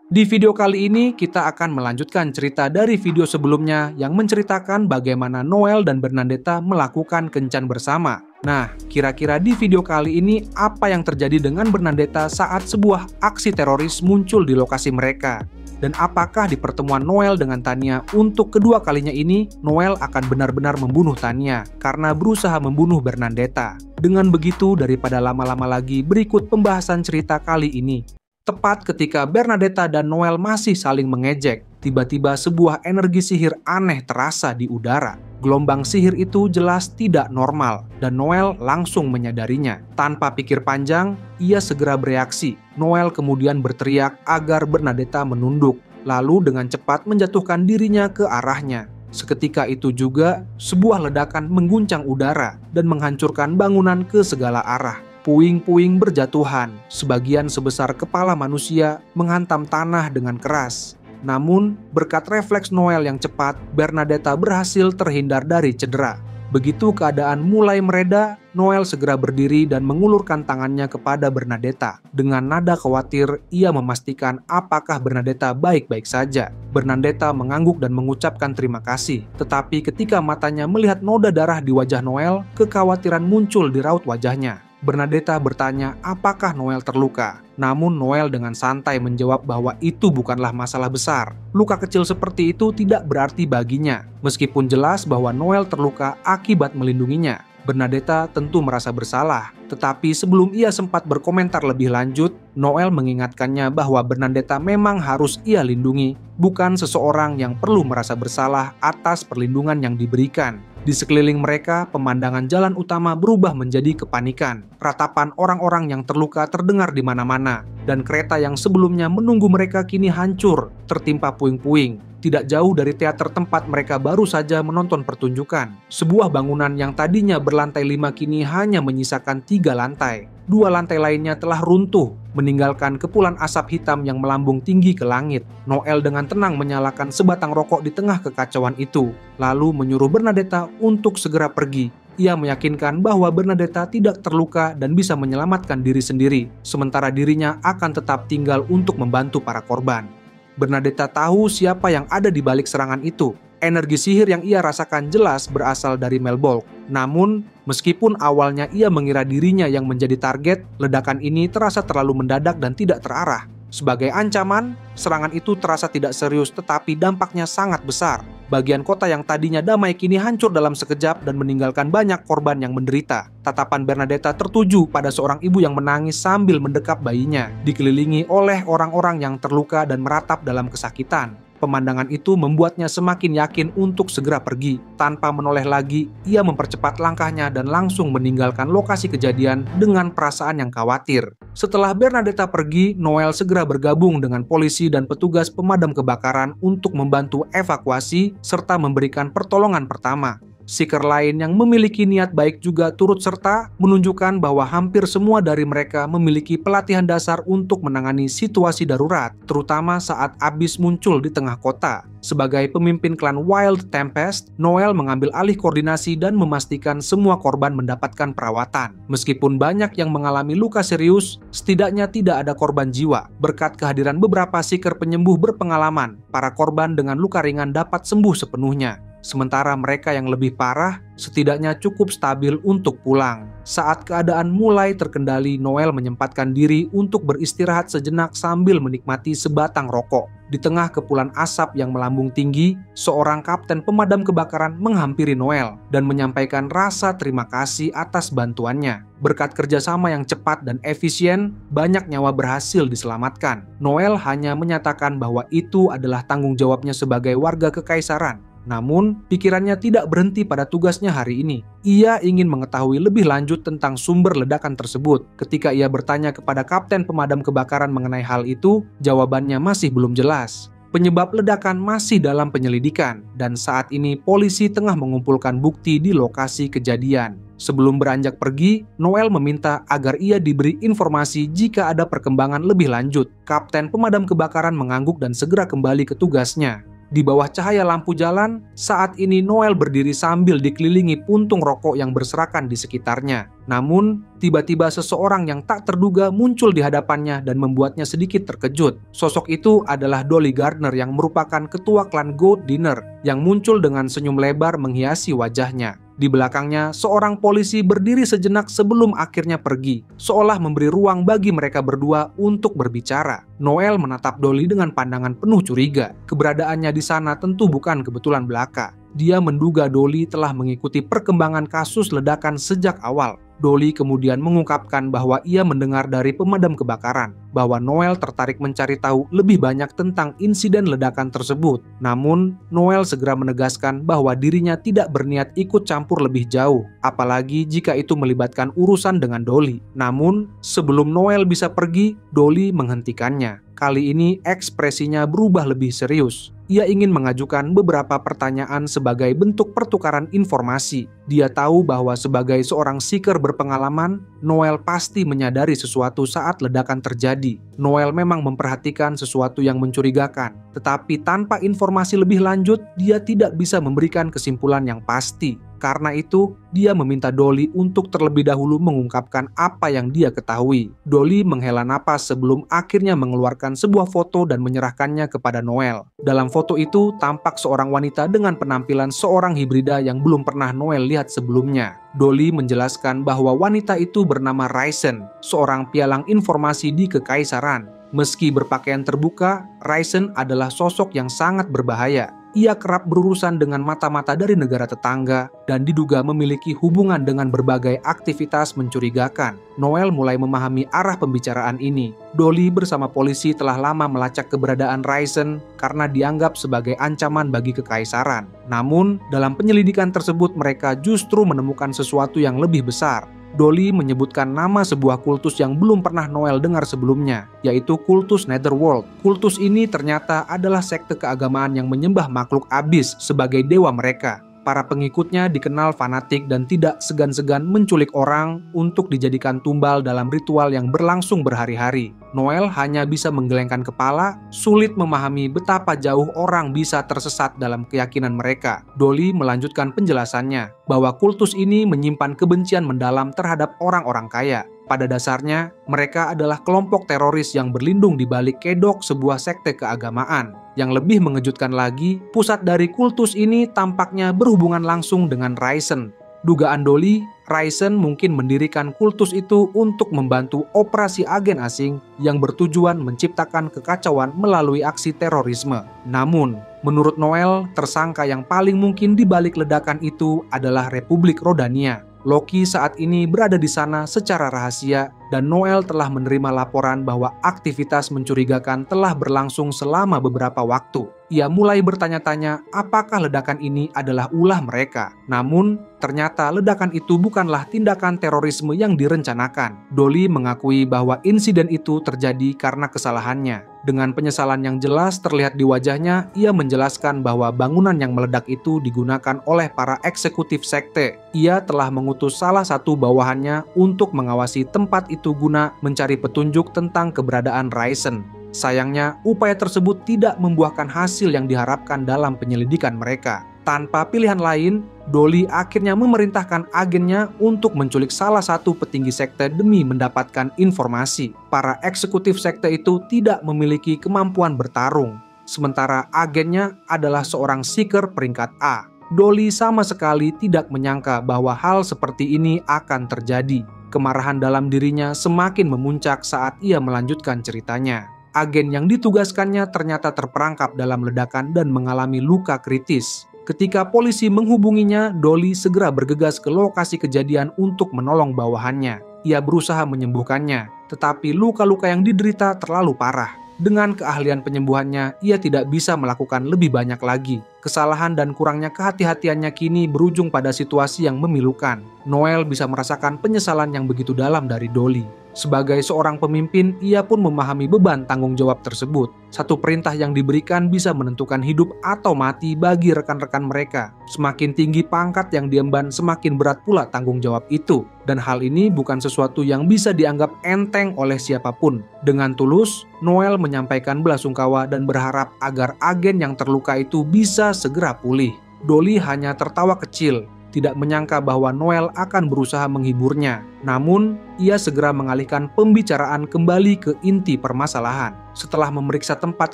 Di video kali ini, kita akan melanjutkan cerita dari video sebelumnya yang menceritakan bagaimana Noel dan Bernadetta melakukan kencan bersama. Nah, kira-kira di video kali ini apa yang terjadi dengan Bernadetta saat sebuah aksi teroris muncul di lokasi mereka? Dan apakah di pertemuan Noel dengan Tania untuk kedua kalinya ini, Noel akan benar-benar membunuh Tania karena berusaha membunuh Bernadetta? Dengan begitu, daripada lama-lama lagi, berikut pembahasan cerita kali ini. Tepat ketika Bernadetta dan Noel masih saling mengejek, tiba-tiba sebuah energi sihir aneh terasa di udara. Gelombang sihir itu jelas tidak normal, dan Noel langsung menyadarinya. Tanpa pikir panjang, ia segera bereaksi. Noel kemudian berteriak agar Bernadetta menunduk, lalu dengan cepat menjatuhkan dirinya ke arahnya. Seketika itu juga, sebuah ledakan mengguncang udara dan menghancurkan bangunan ke segala arah. Puing-puing berjatuhan, sebagian sebesar kepala manusia menghantam tanah dengan keras. Namun, berkat refleks Noel yang cepat, Bernadetta berhasil terhindar dari cedera. Begitu keadaan mulai mereda, Noel segera berdiri dan mengulurkan tangannya kepada Bernadetta. Dengan nada khawatir, ia memastikan apakah Bernadetta baik-baik saja. Bernadetta mengangguk dan mengucapkan terima kasih. Tetapi ketika matanya melihat noda darah di wajah Noel, kekhawatiran muncul di raut wajahnya. Bernadetta bertanya apakah Noel terluka. Namun Noel dengan santai menjawab bahwa itu bukanlah masalah besar. Luka kecil seperti itu tidak berarti baginya, meskipun jelas bahwa Noel terluka akibat melindunginya. Bernadetta tentu merasa bersalah, tetapi sebelum ia sempat berkomentar lebih lanjut, Noel mengingatkannya bahwa Bernadetta memang harus ia lindungi, bukan seseorang yang perlu merasa bersalah atas perlindungan yang diberikan. Di sekeliling mereka, pemandangan jalan utama berubah menjadi kepanikan. Ratapan orang-orang yang terluka terdengar di mana-mana, dan kereta yang sebelumnya menunggu mereka kini hancur, tertimpa puing-puing. Tidak jauh dari teater tempat mereka baru saja menonton pertunjukan. Sebuah bangunan yang tadinya berlantai 5 kini hanya menyisakan 3 lantai. 2 lantai lainnya telah runtuh, meninggalkan kepulan asap hitam yang melambung tinggi ke langit. Noel dengan tenang menyalakan sebatang rokok di tengah kekacauan itu, lalu menyuruh Bernadetta untuk segera pergi. Ia meyakinkan bahwa Bernadetta tidak terluka dan bisa menyelamatkan diri sendiri, sementara dirinya akan tetap tinggal untuk membantu para korban. Bernadetta tahu siapa yang ada di balik serangan itu. Energi sihir yang ia rasakan jelas berasal dari Melbolk. Namun, meskipun awalnya ia mengira dirinya yang menjadi target, ledakan ini terasa terlalu mendadak dan tidak terarah. Sebagai ancaman, serangan itu terasa tidak serius tetapi dampaknya sangat besar. Bagian kota yang tadinya damai kini hancur dalam sekejap dan meninggalkan banyak korban yang menderita. Tatapan Bernadetta tertuju pada seorang ibu yang menangis sambil mendekap bayinya, dikelilingi oleh orang-orang yang terluka dan meratap dalam kesakitan. Pemandangan itu membuatnya semakin yakin untuk segera pergi. Tanpa menoleh lagi, ia mempercepat langkahnya dan langsung meninggalkan lokasi kejadian dengan perasaan yang khawatir. Setelah Bernadetta pergi, Noel segera bergabung dengan polisi dan petugas pemadam kebakaran untuk membantu evakuasi serta memberikan pertolongan pertama. Seeker lain yang memiliki niat baik juga turut serta, menunjukkan bahwa hampir semua dari mereka memiliki pelatihan dasar untuk menangani situasi darurat, terutama saat abis muncul di tengah kota. Sebagai pemimpin klan Wild Tempest, Noel mengambil alih koordinasi dan memastikan semua korban mendapatkan perawatan. Meskipun banyak yang mengalami luka serius, setidaknya tidak ada korban jiwa. Berkat kehadiran beberapa seeker penyembuh berpengalaman, para korban dengan luka ringan dapat sembuh sepenuhnya. Sementara mereka yang lebih parah setidaknya cukup stabil untuk pulang. Saat keadaan mulai terkendali, Noel menyempatkan diri untuk beristirahat sejenak sambil menikmati sebatang rokok. Di tengah kepulan asap yang melambung tinggi, seorang kapten pemadam kebakaran menghampiri Noel dan menyampaikan rasa terima kasih atas bantuannya. Berkat kerjasama yang cepat dan efisien, banyak nyawa berhasil diselamatkan. Noel hanya menyatakan bahwa itu adalah tanggung jawabnya sebagai warga kekaisaran. Namun, pikirannya tidak berhenti pada tugasnya hari ini. Ia ingin mengetahui lebih lanjut tentang sumber ledakan tersebut. Ketika ia bertanya kepada kapten pemadam kebakaran mengenai hal itu, jawabannya masih belum jelas. Penyebab ledakan masih dalam penyelidikan, dan saat ini polisi tengah mengumpulkan bukti di lokasi kejadian. Sebelum beranjak pergi, Noel meminta agar ia diberi informasi jika ada perkembangan lebih lanjut. Kapten pemadam kebakaran mengangguk dan segera kembali ke tugasnya. Di bawah cahaya lampu jalan, saat ini Noel berdiri sambil dikelilingi puntung rokok yang berserakan di sekitarnya. Namun, tiba-tiba seseorang yang tak terduga muncul di hadapannya dan membuatnya sedikit terkejut. Sosok itu adalah Dolly Gardner yang merupakan ketua klan Goat Dinner yang muncul dengan senyum lebar menghiasi wajahnya. Di belakangnya, seorang polisi berdiri sejenak sebelum akhirnya pergi, seolah memberi ruang bagi mereka berdua untuk berbicara. Noel menatap Dolly dengan pandangan penuh curiga. Keberadaannya di sana tentu bukan kebetulan belaka. Dia menduga Dolly telah mengikuti perkembangan kasus ledakan sejak awal. Dolly kemudian mengungkapkan bahwa ia mendengar dari pemadam kebakaran bahwa Noel tertarik mencari tahu lebih banyak tentang insiden ledakan tersebut. Namun, Noel segera menegaskan bahwa dirinya tidak berniat ikut campur lebih jauh, apalagi jika itu melibatkan urusan dengan Dolly. Namun, sebelum Noel bisa pergi, Dolly menghentikannya. Kali ini ekspresinya berubah lebih serius. Ia ingin mengajukan beberapa pertanyaan sebagai bentuk pertukaran informasi. Dia tahu bahwa sebagai seorang seeker berpengalaman, Noel pasti menyadari sesuatu saat ledakan terjadi. Noel memang memperhatikan sesuatu yang mencurigakan, tetapi tanpa informasi lebih lanjut, dia tidak bisa memberikan kesimpulan yang pasti. Karena itu, dia meminta Dolly untuk terlebih dahulu mengungkapkan apa yang dia ketahui. Dolly menghela napas sebelum akhirnya mengeluarkan sebuah foto dan menyerahkannya kepada Noel. Dalam foto itu, tampak seorang wanita dengan penampilan seorang hibrida yang belum pernah Noel lihat sebelumnya. Dolly menjelaskan bahwa wanita itu bernama Raisin, seorang pialang informasi di Kekaisaran. Meski berpakaian terbuka, Raisin adalah sosok yang sangat berbahaya. Ia kerap berurusan dengan mata-mata dari negara tetangga dan diduga memiliki hubungan dengan berbagai aktivitas mencurigakan. Noel mulai memahami arah pembicaraan ini. Dolly bersama polisi telah lama melacak keberadaan Raisin karena dianggap sebagai ancaman bagi kekaisaran. Namun, dalam penyelidikan tersebut mereka justru menemukan sesuatu yang lebih besar. Dolly menyebutkan nama sebuah kultus yang belum pernah Noel dengar sebelumnya, yaitu kultus Netherworld. Kultus ini ternyata adalah sekte keagamaan yang menyembah makhluk abis sebagai dewa mereka. Para pengikutnya dikenal fanatik dan tidak segan-segan menculik orang untuk dijadikan tumbal dalam ritual yang berlangsung berhari-hari. Noel hanya bisa menggelengkan kepala, sulit memahami betapa jauh orang bisa tersesat dalam keyakinan mereka. Dolly melanjutkan penjelasannya bahwa kultus ini menyimpan kebencian mendalam terhadap orang-orang kaya. Pada dasarnya, mereka adalah kelompok teroris yang berlindung di balik kedok sebuah sekte keagamaan. Yang lebih mengejutkan lagi, pusat dari kultus ini tampaknya berhubungan langsung dengan Raisin. Dugaan Dolly, Raisin mungkin mendirikan kultus itu untuk membantu operasi agen asing yang bertujuan menciptakan kekacauan melalui aksi terorisme. Namun, menurut Noel, tersangka yang paling mungkin di balik ledakan itu adalah Republik Rodania. Loki saat ini berada di sana secara rahasia dan Noel telah menerima laporan bahwa aktivitas mencurigakan telah berlangsung selama beberapa waktu. Ia mulai bertanya-tanya apakah ledakan ini adalah ulah mereka. Namun, ternyata ledakan itu bukanlah tindakan terorisme yang direncanakan. Dolly mengakui bahwa insiden itu terjadi karena kesalahannya. Dengan penyesalan yang jelas terlihat di wajahnya, ia menjelaskan bahwa bangunan yang meledak itu digunakan oleh para eksekutif sekte. Ia telah mengutus salah satu bawahannya untuk mengawasi tempat itu guna mencari petunjuk tentang keberadaan Raisin. Sayangnya, upaya tersebut tidak membuahkan hasil yang diharapkan dalam penyelidikan mereka. Tanpa pilihan lain, Dolly akhirnya memerintahkan agennya untuk menculik salah satu petinggi sekte demi mendapatkan informasi. Para eksekutif sekte itu tidak memiliki kemampuan bertarung, sementara agennya adalah seorang seeker peringkat A. Dolly sama sekali tidak menyangka bahwa hal seperti ini akan terjadi. Kemarahan dalam dirinya semakin memuncak saat ia melanjutkan ceritanya. Agen yang ditugaskannya ternyata terperangkap dalam ledakan dan mengalami luka kritis. Ketika polisi menghubunginya, Dolly segera bergegas ke lokasi kejadian untuk menolong bawahannya. Ia berusaha menyembuhkannya, tetapi luka-luka yang diderita terlalu parah. Dengan keahlian penyembuhannya, ia tidak bisa melakukan lebih banyak lagi. Kesalahan dan kurangnya kehati-hatiannya kini berujung pada situasi yang memilukan. Noel bisa merasakan penyesalan yang begitu dalam dari Dolly. Sebagai seorang pemimpin, ia pun memahami beban tanggung jawab tersebut. Satu perintah yang diberikan bisa menentukan hidup atau mati bagi rekan-rekan mereka. Semakin tinggi pangkat yang diemban, semakin berat pula tanggung jawab itu. Dan hal ini bukan sesuatu yang bisa dianggap enteng oleh siapapun. Dengan tulus, Noel menyampaikan belasungkawa dan berharap agar agen yang terluka itu bisa segera pulih. Dolly hanya tertawa kecil, tidak menyangka bahwa Noel akan berusaha menghiburnya. Namun, ia segera mengalihkan pembicaraan kembali ke inti permasalahan. Setelah memeriksa tempat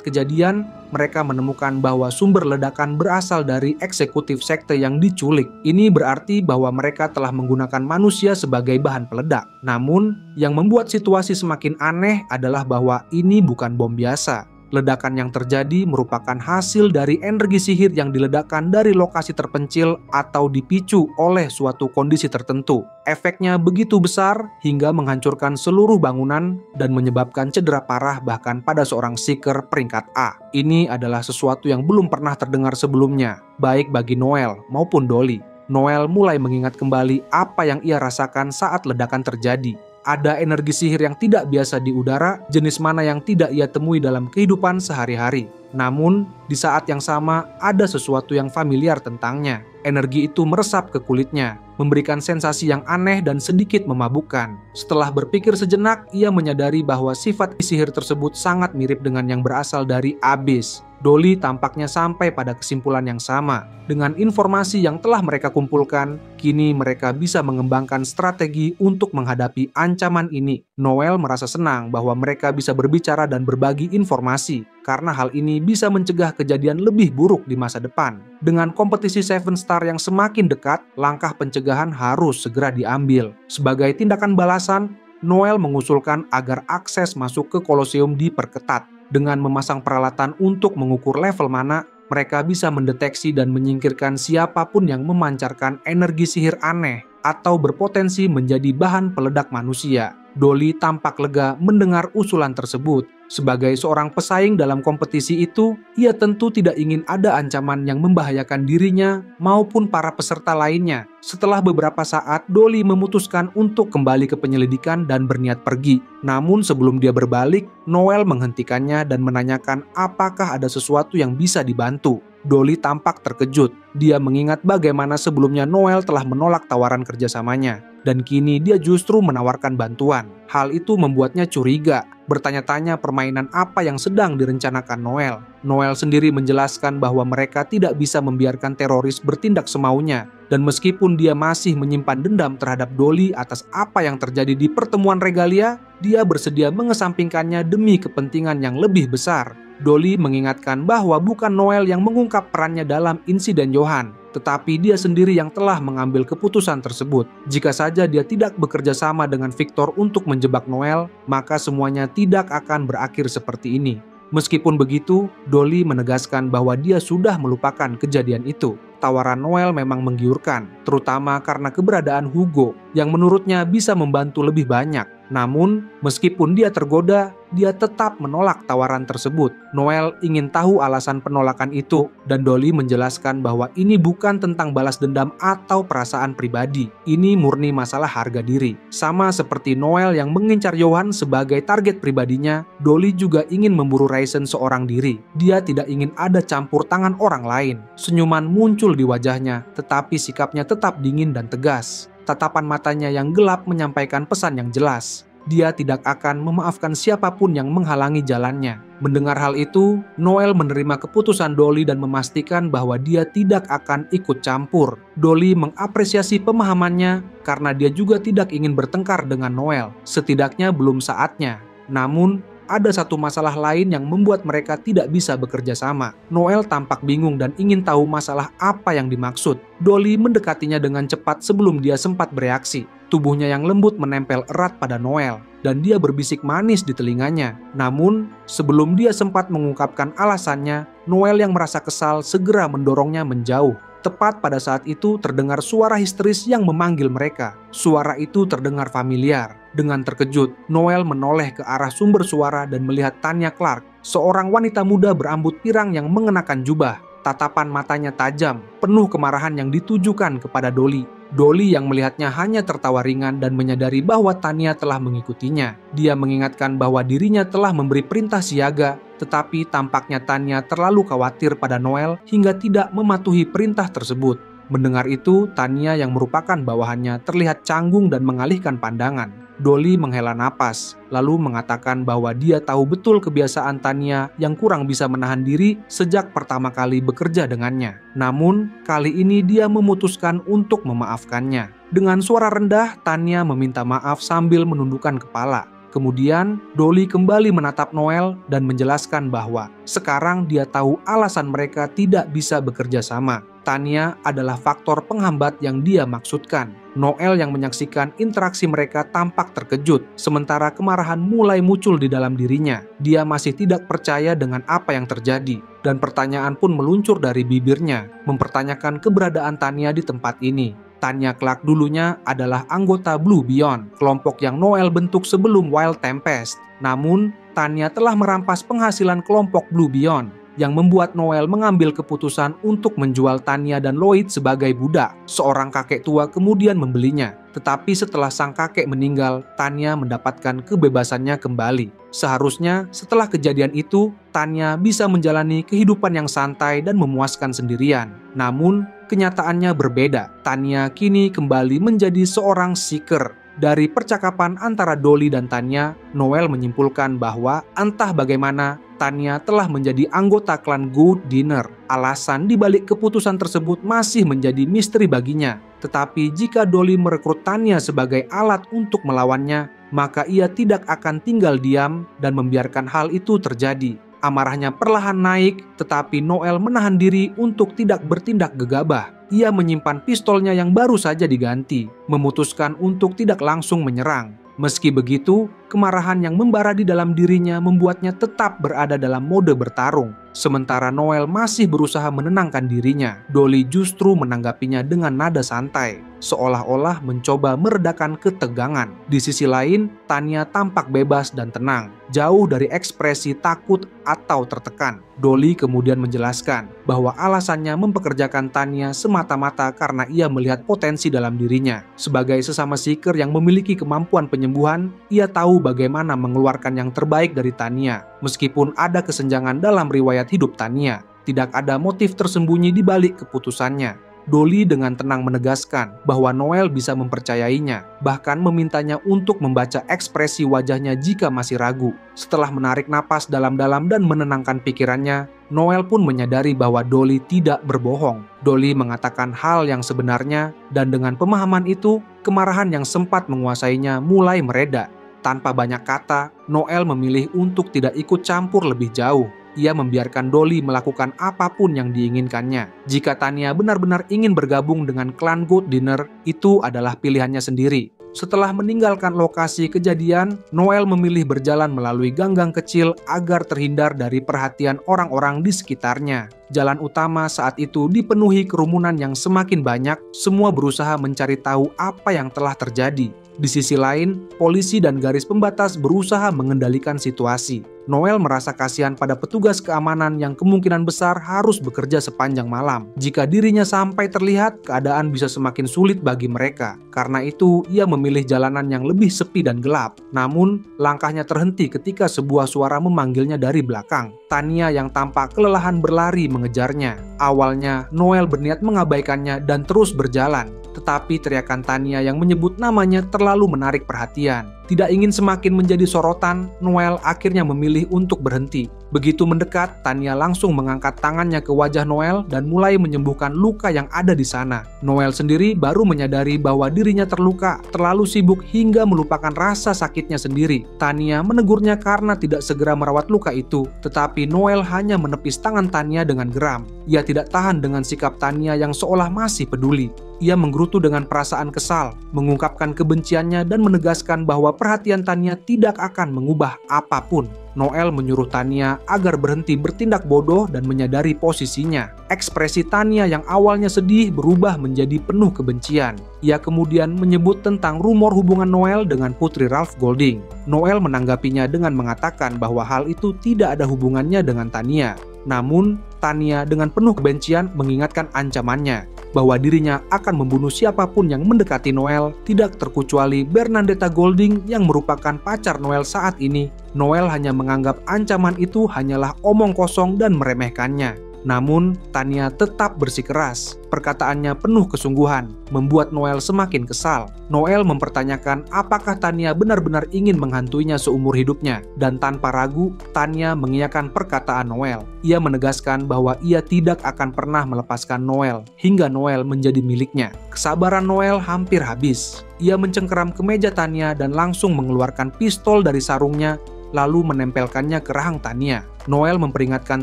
kejadian, mereka menemukan bahwa sumber ledakan berasal dari eksekutif sekte yang diculik. Ini berarti bahwa mereka telah menggunakan manusia sebagai bahan peledak. Namun, yang membuat situasi semakin aneh adalah bahwa ini bukan bom biasa. Ledakan yang terjadi merupakan hasil dari energi sihir yang diledakkan dari lokasi terpencil atau dipicu oleh suatu kondisi tertentu. Efeknya begitu besar hingga menghancurkan seluruh bangunan dan menyebabkan cedera parah bahkan pada seorang seeker peringkat A. Ini adalah sesuatu yang belum pernah terdengar sebelumnya, baik bagi Noel maupun Dolly. Noel mulai mengingat kembali apa yang ia rasakan saat ledakan terjadi. Ada energi sihir yang tidak biasa di udara, jenis mana yang tidak ia temui dalam kehidupan sehari-hari. Namun, di saat yang sama, ada sesuatu yang familiar tentangnya. Energi itu meresap ke kulitnya, memberikan sensasi yang aneh dan sedikit memabukkan. Setelah berpikir sejenak, ia menyadari bahwa sifat sihir tersebut sangat mirip dengan yang berasal dari Abyss. Dolly tampaknya sampai pada kesimpulan yang sama. Dengan informasi yang telah mereka kumpulkan, kini mereka bisa mengembangkan strategi untuk menghadapi ancaman ini. Noel merasa senang bahwa mereka bisa berbicara dan berbagi informasi, karena hal ini bisa mencegah kejadian lebih buruk di masa depan. Dengan kompetisi Seven Star yang semakin dekat, langkah pencegahan harus segera diambil. Sebagai tindakan balasan, Noel mengusulkan agar akses masuk ke Colosseum diperketat. Dengan memasang peralatan untuk mengukur level mana, mereka bisa mendeteksi dan menyingkirkan siapapun yang memancarkan energi sihir aneh atau berpotensi menjadi bahan peledak manusia. Dolly tampak lega mendengar usulan tersebut. Sebagai seorang pesaing dalam kompetisi itu, ia tentu tidak ingin ada ancaman yang membahayakan dirinya maupun para peserta lainnya. Setelah beberapa saat, Dolly memutuskan untuk kembali ke penyelidikan dan berniat pergi. Namun sebelum dia berbalik, Noel menghentikannya dan menanyakan apakah ada sesuatu yang bisa dibantu. Dolly tampak terkejut. Dia mengingat bagaimana sebelumnya Noel telah menolak tawaran kerjasamanya. Dan kini dia justru menawarkan bantuan. Hal itu membuatnya curiga, bertanya-tanya permainan apa yang sedang direncanakan Noel. Noel sendiri menjelaskan bahwa mereka tidak bisa membiarkan teroris bertindak semaunya. Dan meskipun dia masih menyimpan dendam terhadap Dolly atas apa yang terjadi di pertemuan Regalia, dia bersedia mengesampingkannya demi kepentingan yang lebih besar. Dolly mengingatkan bahwa bukan Noel yang mengungkap perannya dalam insiden Johan, tetapi dia sendiri yang telah mengambil keputusan tersebut. Jika saja dia tidak bekerja sama dengan Victor untuk menjebak Noel, maka semuanya tidak akan berakhir seperti ini. Meskipun begitu, Dolly menegaskan bahwa dia sudah melupakan kejadian itu. Tawaran Noel memang menggiurkan, terutama karena keberadaan Hugo yang menurutnya bisa membantu lebih banyak. Namun, meskipun dia tergoda, dia tetap menolak tawaran tersebut. Noel ingin tahu alasan penolakan itu, dan Dolly menjelaskan bahwa ini bukan tentang balas dendam atau perasaan pribadi. Ini murni masalah harga diri. Sama seperti Noel yang mengincar Johan sebagai target pribadinya, Dolly juga ingin memburu Raisin seorang diri. Dia tidak ingin ada campur tangan orang lain. Senyuman muncul di wajahnya, tetapi sikapnya tetap dingin dan tegas. Tatapan matanya yang gelap menyampaikan pesan yang jelas. Dia tidak akan memaafkan siapapun yang menghalangi jalannya. Mendengar hal itu, Noel menerima keputusan Dolly dan memastikan bahwa dia tidak akan ikut campur. Dolly mengapresiasi pemahamannya karena dia juga tidak ingin bertengkar dengan Noel. Setidaknya belum saatnya. Namun, ada satu masalah lain yang membuat mereka tidak bisa bekerja sama. Noel tampak bingung dan ingin tahu masalah apa yang dimaksud. Dolly mendekatinya dengan cepat sebelum dia sempat bereaksi. Tubuhnya yang lembut menempel erat pada Noel, dan dia berbisik manis di telinganya. Namun, sebelum dia sempat mengungkapkan alasannya, Noel yang merasa kesal segera mendorongnya menjauh. Tepat pada saat itu terdengar suara histeris yang memanggil mereka. Suara itu terdengar familiar. Dengan terkejut, Noel menoleh ke arah sumber suara dan melihat Tanya Clark, seorang wanita muda berambut pirang yang mengenakan jubah. Tatapan matanya tajam, penuh kemarahan yang ditujukan kepada Dolly. Dolly yang melihatnya hanya tertawa ringan dan menyadari bahwa Tanya telah mengikutinya. Dia mengingatkan bahwa dirinya telah memberi perintah siaga, tetapi tampaknya Tanya terlalu khawatir pada Noel hingga tidak mematuhi perintah tersebut. Mendengar itu, Tanya yang merupakan bawahannya terlihat canggung dan mengalihkan pandangan. Dolly menghela napas, lalu mengatakan bahwa dia tahu betul kebiasaan Tanya yang kurang bisa menahan diri sejak pertama kali bekerja dengannya. Namun, kali ini dia memutuskan untuk memaafkannya. Dengan suara rendah, Tanya meminta maaf sambil menundukkan kepala. Kemudian, Dolly kembali menatap Noel dan menjelaskan bahwa sekarang dia tahu alasan mereka tidak bisa bekerja sama. Tanya adalah faktor penghambat yang dia maksudkan. Noel yang menyaksikan interaksi mereka tampak terkejut, sementara kemarahan mulai muncul di dalam dirinya. Dia masih tidak percaya dengan apa yang terjadi, dan pertanyaan pun meluncur dari bibirnya, mempertanyakan keberadaan Tanya di tempat ini. Tanya Clark dulunya adalah anggota Blue Beyond, kelompok yang Noel bentuk sebelum Wild Tempest. Namun, Tanya telah merampas penghasilan kelompok Blue Beyond, yang membuat Noel mengambil keputusan untuk menjual Tanya dan Lloyd sebagai budak. Seorang kakek tua kemudian membelinya. Tetapi setelah sang kakek meninggal, Tanya mendapatkan kebebasannya kembali. Seharusnya setelah kejadian itu, Tanya bisa menjalani kehidupan yang santai dan memuaskan sendirian. Namun, kenyataannya berbeda. Tanya kini kembali menjadi seorang seeker. Dari percakapan antara Dolly dan Tanya, Noel menyimpulkan bahwa entah bagaimana, Tanya telah menjadi anggota klan Good Dinner. Alasan dibalik keputusan tersebut masih menjadi misteri baginya. Tetapi jika Dolly merekrut Tanya sebagai alat untuk melawannya, maka ia tidak akan tinggal diam dan membiarkan hal itu terjadi. Amarahnya perlahan naik, tetapi Noel menahan diri untuk tidak bertindak gegabah. Ia menyimpan pistolnya yang baru saja diganti, memutuskan untuk tidak langsung menyerang. Meski begitu, kemarahan yang membara di dalam dirinya membuatnya tetap berada dalam mode bertarung. Sementara Noel masih berusaha menenangkan dirinya, Dolly justru menanggapinya dengan nada santai, seolah-olah mencoba meredakan ketegangan. Di sisi lain, Tanya tampak bebas dan tenang, jauh dari ekspresi takut atau tertekan. Dolly kemudian menjelaskan bahwa alasannya mempekerjakan Tanya semata-mata karena ia melihat potensi dalam dirinya. Sebagai sesama seeker yang memiliki kemampuan penyembuhan, ia tahu bagaimana mengeluarkan yang terbaik dari Tanya. Meskipun ada kesenjangan dalam riwayat hidup Tanya, tidak ada motif tersembunyi di balik keputusannya. Dolly dengan tenang menegaskan bahwa Noel bisa mempercayainya, bahkan memintanya untuk membaca ekspresi wajahnya jika masih ragu. Setelah menarik napas dalam-dalam dan menenangkan pikirannya, Noel pun menyadari bahwa Dolly tidak berbohong. Dolly mengatakan hal yang sebenarnya, dan dengan pemahaman itu, kemarahan yang sempat menguasainya mulai mereda. Tanpa banyak kata, Noel memilih untuk tidak ikut campur lebih jauh. Ia membiarkan Dolly melakukan apapun yang diinginkannya. Jika Tanya benar-benar ingin bergabung dengan klan Good Dinner, itu adalah pilihannya sendiri. Setelah meninggalkan lokasi kejadian, Noel memilih berjalan melalui gang-gang kecil agar terhindar dari perhatian orang-orang di sekitarnya. Jalan utama saat itu dipenuhi kerumunan yang semakin banyak, semua berusaha mencari tahu apa yang telah terjadi. Di sisi lain, polisi dan garis pembatas berusaha mengendalikan situasi. Noel merasa kasihan pada petugas keamanan yang kemungkinan besar harus bekerja sepanjang malam. Jika dirinya sampai terlihat, keadaan bisa semakin sulit bagi mereka. Karena itu, ia memilih jalanan yang lebih sepi dan gelap. Namun, langkahnya terhenti ketika sebuah suara memanggilnya dari belakang. Tanya yang tampak kelelahan berlari mengejarnya. Awalnya, Noel berniat mengabaikannya dan terus berjalan. Tetapi teriakan Tanya yang menyebut namanya terlalu menarik perhatian. Tidak ingin semakin menjadi sorotan, Noel akhirnya memilih untuk berhenti. Begitu mendekat, Tanya langsung mengangkat tangannya ke wajah Noel dan mulai menyembuhkan luka yang ada di sana. Noel sendiri baru menyadari bahwa dirinya terluka, terlalu sibuk hingga melupakan rasa sakitnya sendiri. Tanya menegurnya karena tidak segera merawat luka itu, tetapi Noel hanya menepis tangan Tanya dengan geram. Ia tidak tahan dengan sikap Tanya yang seolah masih peduli. Ia menggerutu dengan perasaan kesal, mengungkapkan kebenciannya dan menegaskan bahwa perhatian Tanya tidak akan mengubah apapun. Noel menyuruh Tanya agar berhenti bertindak bodoh dan menyadari posisinya. Ekspresi Tanya yang awalnya sedih berubah menjadi penuh kebencian. Ia kemudian menyebut tentang rumor hubungan Noel dengan putri Ralph Golding. Noel menanggapinya dengan mengatakan bahwa hal itu tidak ada hubungannya dengan Tanya. Namun, Tania dengan penuh kebencian mengingatkan ancamannya bahwa dirinya akan membunuh siapapun yang mendekati Noel, tidak terkecuali Bernadetta Golding yang merupakan pacar Noel saat ini. Noel hanya menganggap ancaman itu hanyalah omong kosong dan meremehkannya. Namun, Tania tetap bersikeras. Perkataannya penuh kesungguhan, membuat Noel semakin kesal. Noel mempertanyakan apakah Tania benar-benar ingin menghantuinya seumur hidupnya. Dan tanpa ragu, Tania mengiyakan perkataan Noel. Ia menegaskan bahwa ia tidak akan pernah melepaskan Noel, hingga Noel menjadi miliknya. Kesabaran Noel hampir habis. Ia mencengkeram ke meja Tania dan langsung mengeluarkan pistol dari sarungnya, lalu menempelkannya ke rahang Tania. Noel memperingatkan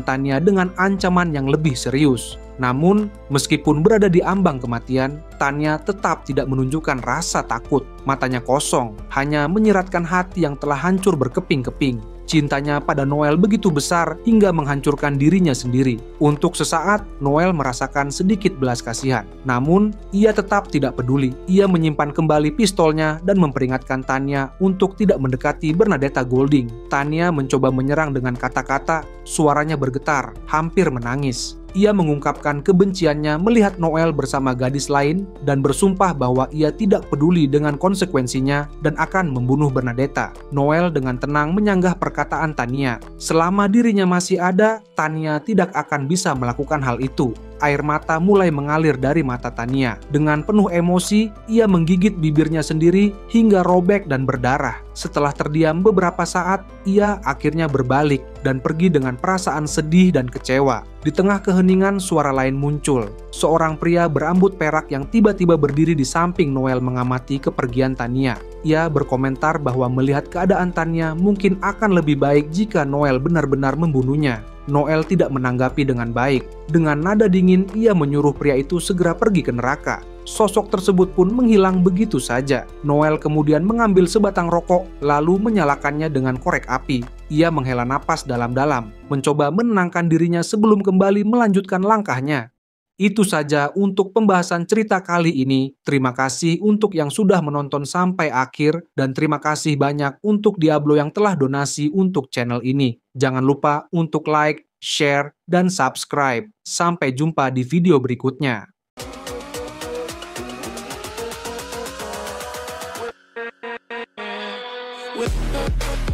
Tania dengan ancaman yang lebih serius. Namun, meskipun berada di ambang kematian, Tania tetap tidak menunjukkan rasa takut. Matanya kosong, hanya menyeratkan hati yang telah hancur berkeping-keping. Cintanya pada Noel begitu besar hingga menghancurkan dirinya sendiri. Untuk sesaat, Noel merasakan sedikit belas kasihan. Namun, ia tetap tidak peduli. Ia menyimpan kembali pistolnya dan memperingatkan Tania untuk tidak mendekati Bernadetta Golding. Tania mencoba menyerang dengan kata-kata, suaranya bergetar, hampir menangis. Ia mengungkapkan kebenciannya melihat Noel bersama gadis lain dan bersumpah bahwa ia tidak peduli dengan konsekuensinya dan akan membunuh Bernadetta. Noel dengan tenang menyanggah perkataan Tania. Selama dirinya masih ada, Tania tidak akan bisa melakukan hal itu. Air mata mulai mengalir dari mata Tania. Dengan penuh emosi, ia menggigit bibirnya sendiri hingga robek dan berdarah. Setelah terdiam beberapa saat, ia akhirnya berbalik dan pergi dengan perasaan sedih dan kecewa. Di tengah keheningan, suara lain muncul. Seorang pria berambut perak yang tiba-tiba berdiri di samping Noel mengamati kepergian Tania. Ia berkomentar bahwa melihat keadaan Tania mungkin akan lebih baik jika Noel benar-benar membunuhnya. Noel tidak menanggapi dengan baik. Dengan nada dingin, ia menyuruh pria itu segera pergi ke neraka. Sosok tersebut pun menghilang begitu saja. Noel kemudian mengambil sebatang rokok, lalu menyalakannya dengan korek api. Ia menghela napas dalam-dalam, mencoba menenangkan dirinya sebelum kembali melanjutkan langkahnya. Itu saja untuk pembahasan cerita kali ini. Terima kasih untuk yang sudah menonton sampai akhir, dan terima kasih banyak untuk Diablo yang telah donasi untuk channel ini. Jangan lupa untuk like, share, dan subscribe. Sampai jumpa di video berikutnya. With